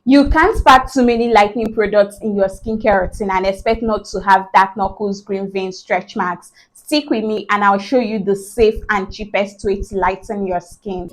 You can't pack too many lightening products in your skincare routine and expect not to have dark knuckles, green veins, stretch marks. Stick with me and I'll show you the safe and cheapest way to lighten your skin.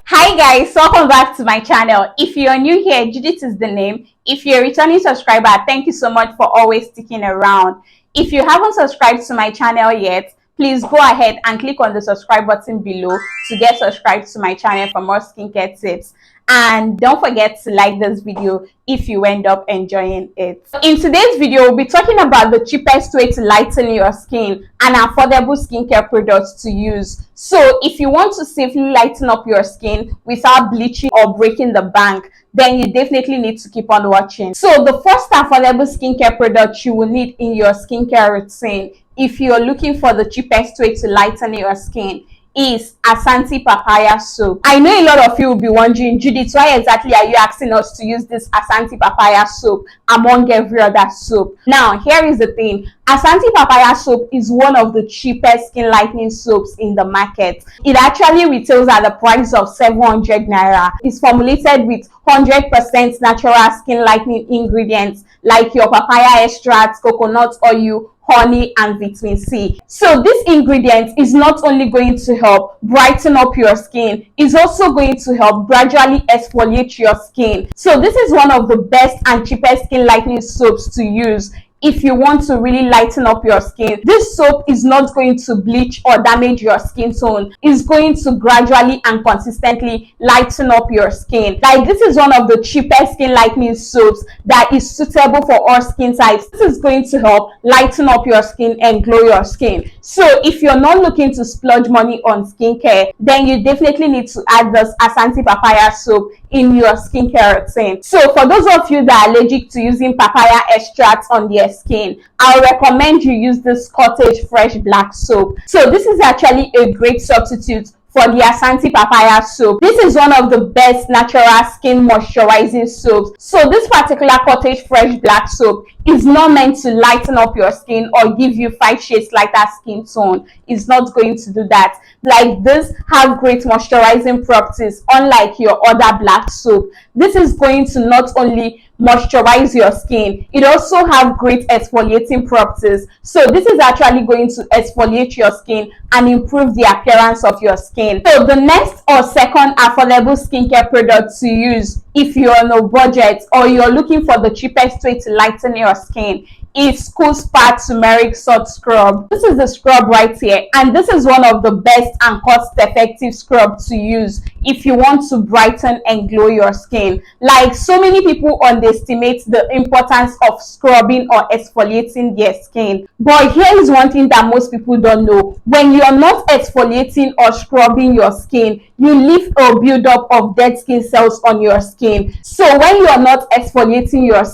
Hi guys, welcome back to my channel. If you're new here, Judith is the name. If you're a returning subscriber, thank you so much for always sticking around. If you haven't subscribed to my channel yet, please go ahead and click on the subscribe button below to get subscribed to my channel for more skincare tips. And don't forget to like this video if you end up enjoying it. In today's video, we'll be talking about the cheapest way to lighten your skin and affordable skincare products to use. So if you want to safely lighten up your skin without bleaching or breaking the bank, then you definitely need to keep on watching. So the first affordable skincare product you will need in your skincare routine, if you're looking for the cheapest way to lighten your skin, is Asante Papaya soap. I know a lot of you will be wondering, Judith, why exactly are you asking us to use this Asante Papaya soap among every other soap? Now, here is the thing. Asante Papaya soap is one of the cheapest skin lightening soaps in the market. It actually retails at the price of 700 naira. It's formulated with 100% natural skin lightening ingredients like your papaya extract, coconut oil, honey, and vitamin C. So this ingredient is not only going to help brighten up your skin, it's also going to help gradually exfoliate your skin. So this is one of the best and cheapest skin lightening soaps to use if you want to really lighten up your skin. This soap is not going to bleach or damage your skin tone. It's going to gradually and consistently lighten up your skin. Like, this is one of the cheapest skin lightening soaps that is suitable for all skin types. This is going to help lighten up your skin and glow your skin. So if you're not looking to splurge money on skincare, then you definitely need to add this Asante Papaya soap in your skincare routine. So for those of you that are allergic to using papaya extracts on their skin, I'll recommend you use this Cottage fresh black soap. So this is actually a great substitute for the Asante Papaya soap. This is one of the best natural skin moisturizing soaps. So this particular Cottage fresh black soap is not meant to lighten up your skin or give you 5 shades lighter skin tone. It's not going to do that. Like, this have great moisturizing properties, unlike your other black soap. This is going to not only moisturize your skin, it also have great exfoliating properties. So this is actually going to exfoliate your skin and improve the appearance of your skin. So the next or second affordable skincare product to use if you're on a budget or you're looking for the cheapest way to lighten your skin is Cool Spa Turmeric Salt Scrub. This is the scrub right here, and this is one of the best and cost-effective scrubs to use if you want to brighten and glow your skin. Like, so many people underestimate the importance of scrubbing or exfoliating their skin. But here is one thing that most people don't know. When you're not exfoliating or scrubbing your skin, you leave a buildup of dead skin cells on your skin. So when you're not exfoliating your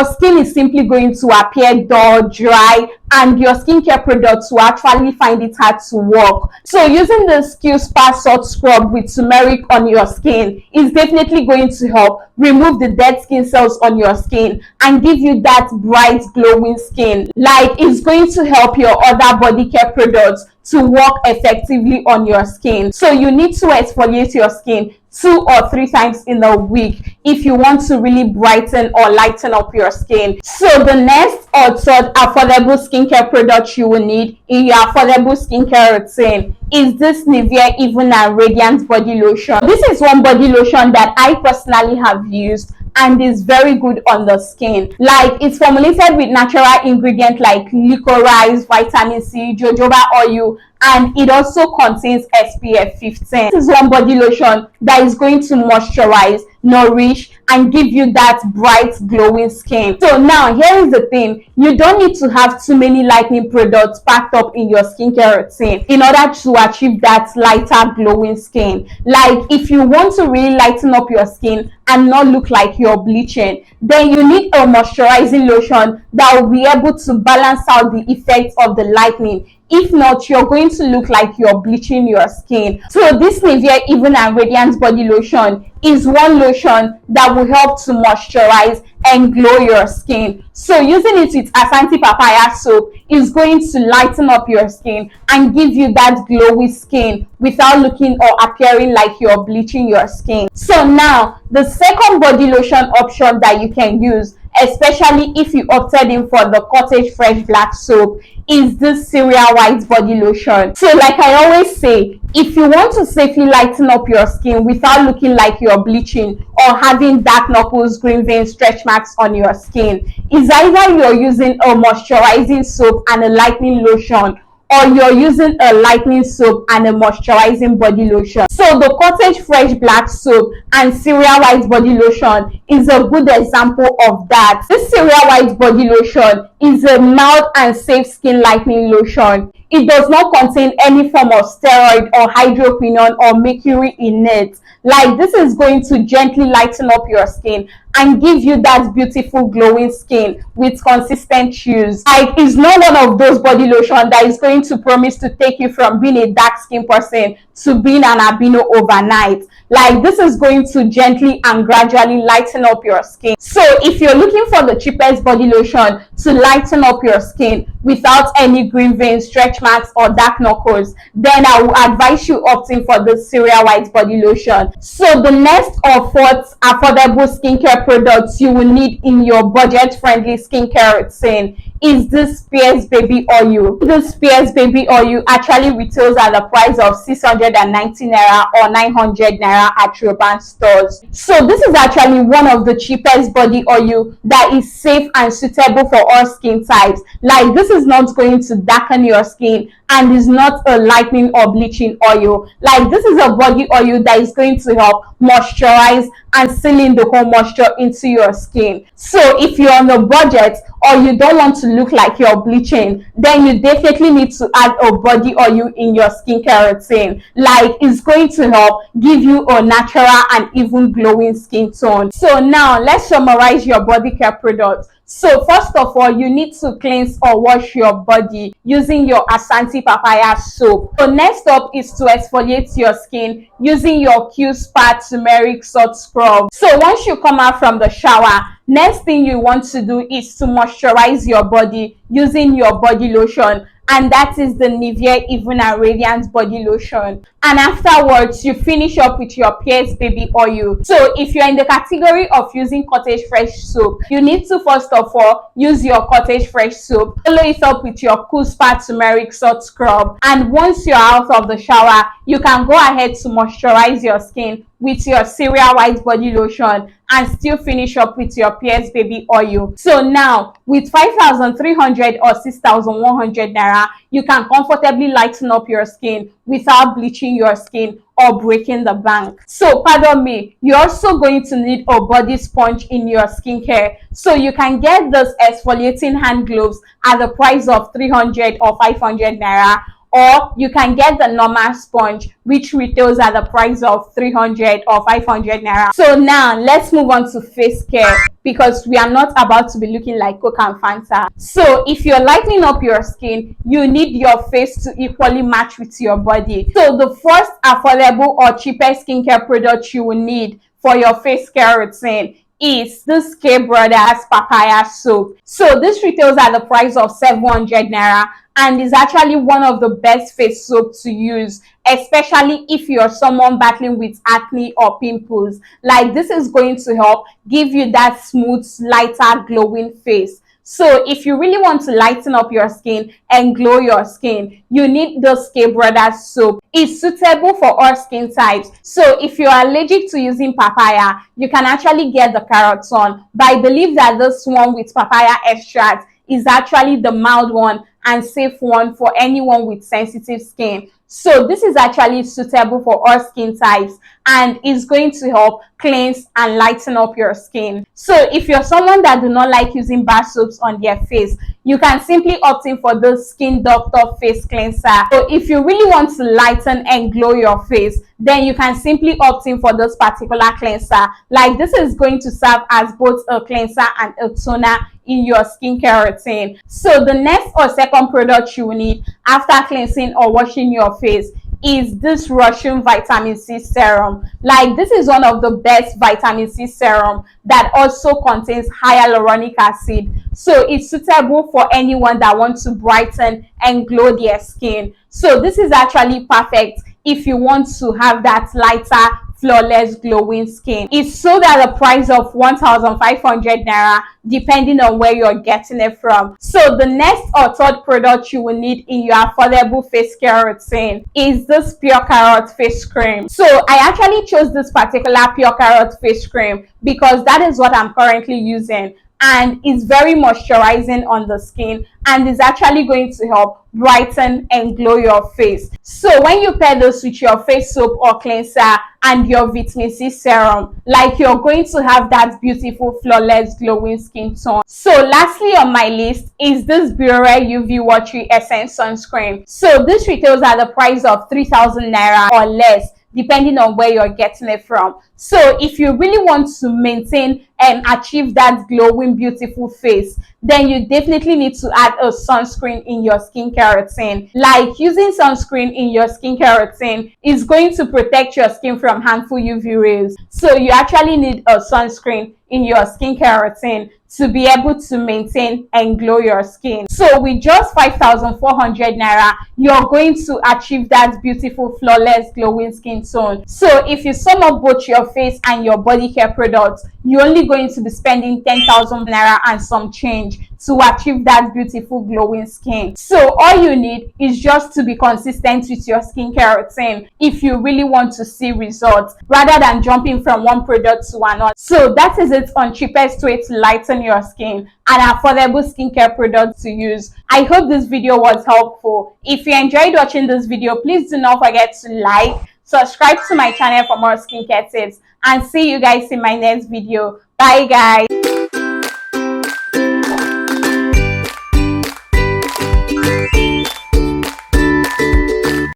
skin is simply going to appear dull, dry, and your skincare products will actually find it hard to work. So using the Cool Spa Salt Scrub with turmeric on your skin is definitely going to help remove the dead skin cells on your skin and give you that bright, glowing skin. Like, it's going to help your other body care products to work effectively on your skin. So you need to exfoliate your skin 2 or 3 times in a week if you want to really brighten or lighten up your skin. So the next or third affordable skincare product you will need in your affordable skincare routine is this Nivea Even and Radiant Body Lotion. This is one body lotion that I personally have used and is very good on the skin. Like, it's formulated with natural ingredients like licorice, vitamin C, jojoba oil, and it also contains SPF 15. This is one body lotion that is going to moisturize, nourish, and give you that bright, glowing skin. So now, here is the thing. You don't need to have too many lightening products packed up in your skincare routine in order to achieve that lighter, glowing skin. Like, if you want to really lighten up your skin and not look like you're bleaching, then you need a moisturizing lotion that will be able to balance out the effects of the lightening If not, you're going to look like you're bleaching your skin. So this Nivea Even and Radiance body lotion is one lotion that will help to moisturize and glow your skin. So using it with Asante Papaya soap is going to lighten up your skin and give you that glowy skin without looking or appearing like you're bleaching your skin. So now, the second body lotion option that you can use, especially if you opted in for the Cottage Fresh Black soap, is this Syria white body lotion. So like I always say, if you want to safely lighten up your skin without looking like you're bleaching or having dark knuckles, green veins, stretch marks on your skin, is either you're using a moisturizing soap and a lightening lotion, or you're using a lightening soap and a moisturizing body lotion. So the Cottage Fresh Black soap and Syria white body lotion is a good example of that. This Syria white body lotion is a mild and safe skin lightening lotion. It does not contain any form of steroid or hydroquinone or mercury in it. Like, this is going to gently lighten up your skin and give you that beautiful glowing skin with consistent use. Like, it's not one of those body lotion that is going to promise to take you from being a dark skin person to being an albino overnight. Like, this is going to gently and gradually lighten up your skin. So if you're looking for the cheapest body lotion to lighten up your skin without any green veins, stretch marks, or dark knuckles, then I will advise you opting for the Syria white body lotion. So the next or fourth affordable skincare products you will need in your budget-friendly skincare routine is this Spears Baby Oil. This Spears Baby Oil actually retails at the price of 690 naira or 900 naira at Yoruba stores. So this is actually one of the cheapest body oil that is safe and suitable for all skin types. Like, this is not going to darken your skin and is not a lightening or bleaching oil. Like, this is a body oil that is going to help moisturize and seal in the whole moisture into your skin. So if you're on a budget or you don't want to look like you're bleaching, then you definitely need to add a body oil in your skincare routine. Like, it's going to help give you a natural and even glowing skin tone. So now let's summarize your body care products. So first of all, you need to cleanse or wash your body using your Asante Papaya soap. So next up is to exfoliate your skin using your Q-Spa turmeric salt scrub. So once you come out from the shower, next thing you want to do is to moisturize your body using your body lotion, and that is the Nivea Even and Radiance body lotion. And afterwards, you finish up with your Spears Baby Oil. So if you're in the category of using Cottage Fresh soap, you need to first of all use your Cottage Fresh soap, follow it up with your Q-Spa turmeric salt scrub, and once you're out of the shower, you can go ahead to moisturize your skin with your Syria white body lotion and still finish up with your Spears Baby Oil. So now, with 5,300 or 6,100 naira, you can comfortably lighten up your skin without bleaching your skin or breaking the bank. So pardon me, you're also going to need a body sponge in your skincare. So you can get this exfoliating hand gloves at the price of 300 or 500 naira, or you can get the normal sponge, which retails at the price of 300 or 500 naira. So now let's move on to face care, because we are not about to be looking like Coke and Fanta. So if you're lightening up your skin, you need your face to equally match with your body. So the first affordable or cheapest skincare product you will need for your face care routine is this K Brothers Papaya soap. So this retails at the price of 700 naira and is actually one of the best face soap to use, especially if you're someone battling with acne or pimples. Like, this is going to help give you that smooth, lighter, glowing face. So if you really want to lighten up your skin and glow your skin, you need the K Brothers soap. It's suitable for all skin types. So if you're allergic to using papaya, you can actually get the carrot one. But I believe that this one with papaya extract is actually the mild one and safe one for anyone with sensitive skin. So this is actually suitable for all skin types and is going to help cleanse and lighten up your skin. So if you're someone that do not like using bar soaps on their face, you can simply opt in for the Skin Doctor face cleanser. So if you really want to lighten and glow your face, then you can simply opt in for this particular cleanser. Like, this is going to serve as both a cleanser and a toner in your skincare routine. So the next or second product you will need after cleansing or washing your face is this Russian vitamin C serum. Like, this is one of the best vitamin C serum that also contains hyaluronic acid. So it's suitable for anyone that wants to brighten and glow their skin. So this is actually perfect if you want to have that lighter, flawless, glowing skin. It's sold at a price of 1,500 naira, depending on where you're getting it from. So the next or third product you will need in your affordable face care routine is this Pure Carrot face cream. So I actually chose this particular Pure Carrot face cream because that is what I'm currently using, and it's very moisturizing on the skin and is actually going to help brighten and glow your face. So when you pair this with your face soap or cleanser and your vitamin C serum, like, you're going to have that beautiful, flawless, glowing skin tone. So lastly on my list is this Biore UV Watery Essence sunscreen. So this retails at the price of 3,000 naira or less, depending on where you're getting it from. So if you really want to maintain and achieve that glowing, beautiful face, then you definitely need to add a sunscreen in your skincare routine. Like, using sunscreen in your skincare routine is going to protect your skin from harmful UV rays. So you actually need a sunscreen in your skincare routine to be able to maintain and glow your skin. So with just 5,400 naira, you're going to achieve that beautiful, flawless, glowing skin tone. So if you sum up both your face and your body care products, you're only going to be spending 10,000 naira and some change to achieve that beautiful, glowing skin. So all you need is just to be consistent with your skincare routine if you really want to see results, rather than jumping from one product to another. So that is it on cheapest way to lighten your skin and affordable skincare products to use. I hope this video was helpful. If you enjoyed watching this video, please do not forget to like, subscribe to my channel for more skincare tips, and see you guys in my next video. Bye guys.